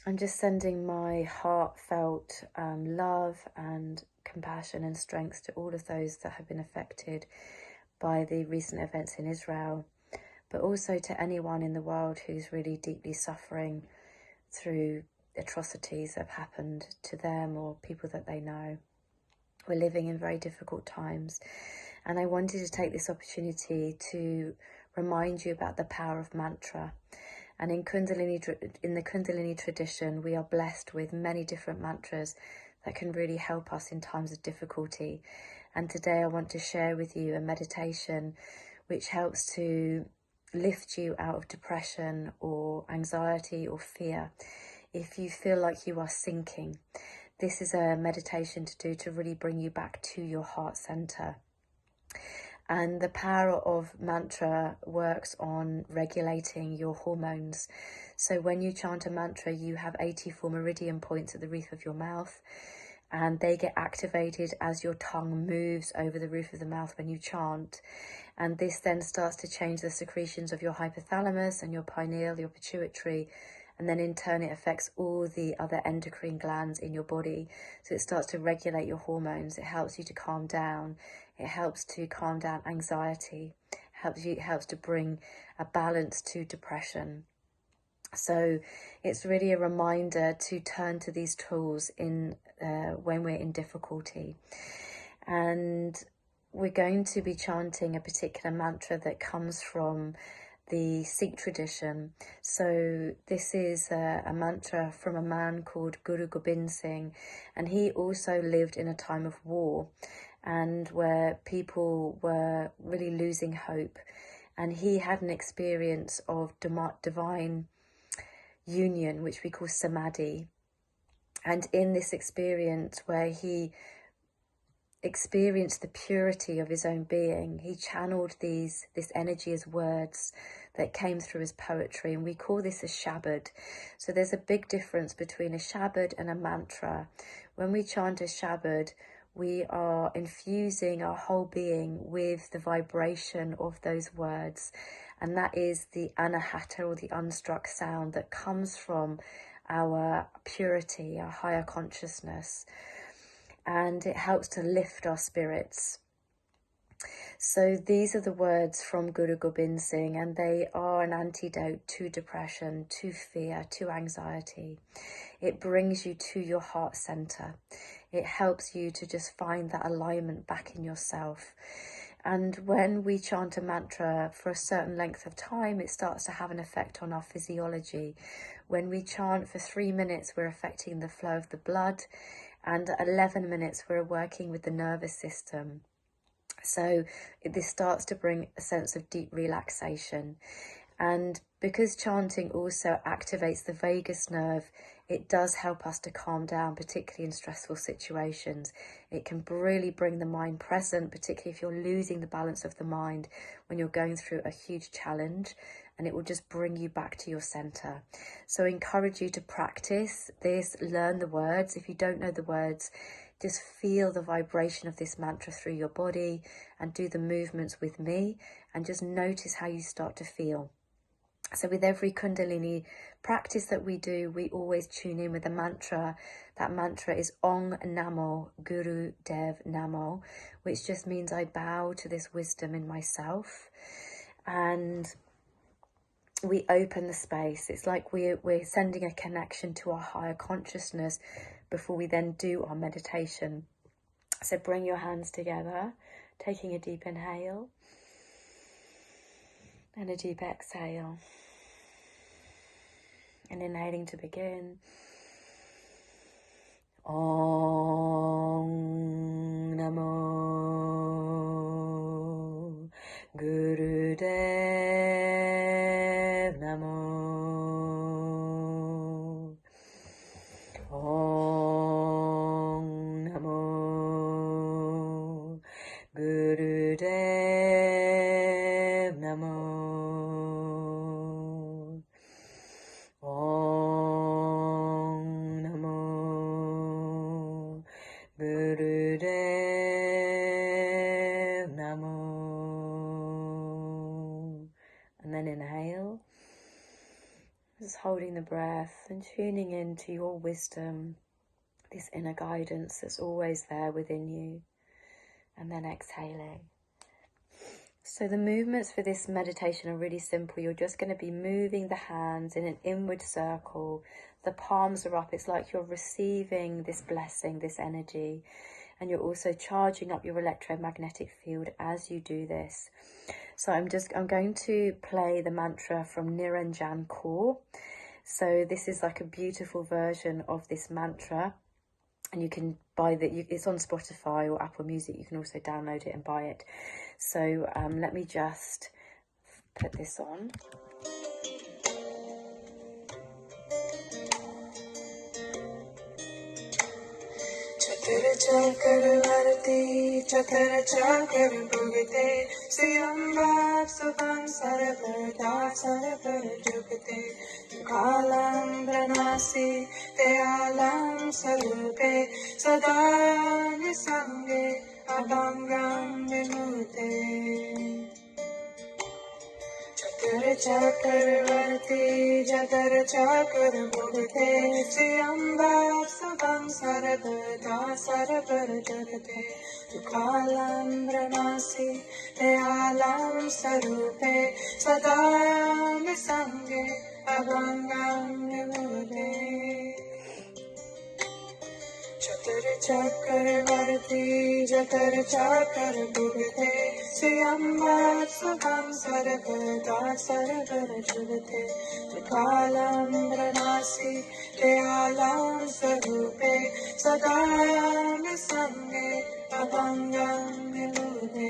I'm just sending my heartfelt love and compassion and strength to all of those that have been affected by the recent events in Israel, but also to anyone in the world who's really deeply suffering through atrocities that have happened to them or people that they know. We're living in very difficult times, and I wanted to take this opportunity to remind you about the power of mantra. And in the Kundalini tradition, we are blessed with many different mantras that can really help us in times of difficulty. And today I want to share with you a meditation which helps to lift you out of depression or anxiety or fear. If you feel like you are sinking, this is a meditation to do to really bring you back to your heart center. And the power of mantra works on regulating your hormones. So when you chant a mantra, you have 84 meridian points at the roof of your mouth, and they get activated as your tongue moves over the roof of the mouth when you chant. And this then starts to change the secretions of your hypothalamus and your pineal, your pituitary, and then in turn it affects all the other endocrine glands in your body. So it starts to regulate your hormones. It helps you to calm down. It helps to calm down anxiety. It helps to bring a balance to depression. So it's really a reminder to turn to these tools in when we're in difficulty. And we're going to be chanting a particular mantra that comes from the Sikh tradition. So this is a mantra from a man called Guru Gobind Singh, and he also lived in a time of war and where people were really losing hope, and he had an experience of divine union, which we call samadhi. And in this experience where he experienced the purity of his own being, he channeled this energy as words that came through his poetry, and we call this a shabad. So there's a big difference between a shabad and a mantra. When we chant a shabad, we are infusing our whole being with the vibration of those words, and that is the anahata, or the unstruck sound that comes from our purity, our higher consciousness, and it helps to lift our spirits. So these are the words from Guru Gobind Singh, and they are an antidote to depression, to fear, to anxiety. It brings you to your heart center. It helps you to just find that alignment back in yourself. And when we chant a mantra for a certain length of time, it starts to have an effect on our physiology. When we chant for 3 minutes, we're affecting the flow of the blood, and at 11 minutes, we're working with the nervous system. So this starts to bring a sense of deep relaxation. And because chanting also activates the vagus nerve, it does help us to calm down, particularly in stressful situations. It can really bring the mind present, particularly if you're losing the balance of the mind when you're going through a huge challenge, and it will just bring you back to your center. So I encourage you to practice this, learn the words. If you don't know the words, just feel the vibration of this mantra through your body and do the movements with me, and just notice how you start to feel. So with every Kundalini practice that we do, we always tune in with a mantra. That mantra is Ong Namo Guru Dev Namo, which just means I bow to this wisdom in myself. And we open the space. It's like we're sending a connection to our higher consciousness before we then do our meditation. So bring your hands together, taking a deep inhale and a deep exhale. And inhaling to begin. Om Namo Gurudev Namo. Om Namo Gurudev Namo. Om Namo Gurudev Namo. And then inhale Just holding the breath and tuning into your wisdom, this inner guidance that's always there within you, and then exhaling. So the movements for this meditation are really simple. You're just going to be moving the hands in an inward circle. The palms are up. It's like you're receiving this blessing, this energy, and you're also charging up your electromagnetic field as you do this. So I'm going to play the mantra from Niranjan Kaur. So this is like a beautiful version of this mantra, and you can buy it's on Spotify or Apple Music. You can also download it and buy it. So let me just put this on. Chakara chakara varati, chakara chakara bhugate, siyambhav subham sarabhata sarabhara jugate, kalam pranasi, teyalam sarupe, sada nisange, abhangam vimute. Chakara chakara varati, chakara chakara bhugate, siyambhav subham sarabhata sarabhara jagate, kalam pranasi, teyalam sarupe, sada nisange, abhangam vimute. Chakara chakara varati, chakara chakara bhugate, siyambhav subham sarabhata sarabhara jugate, kalam pranasi, teyalam sarupe, sada nisange, abhangam vimute.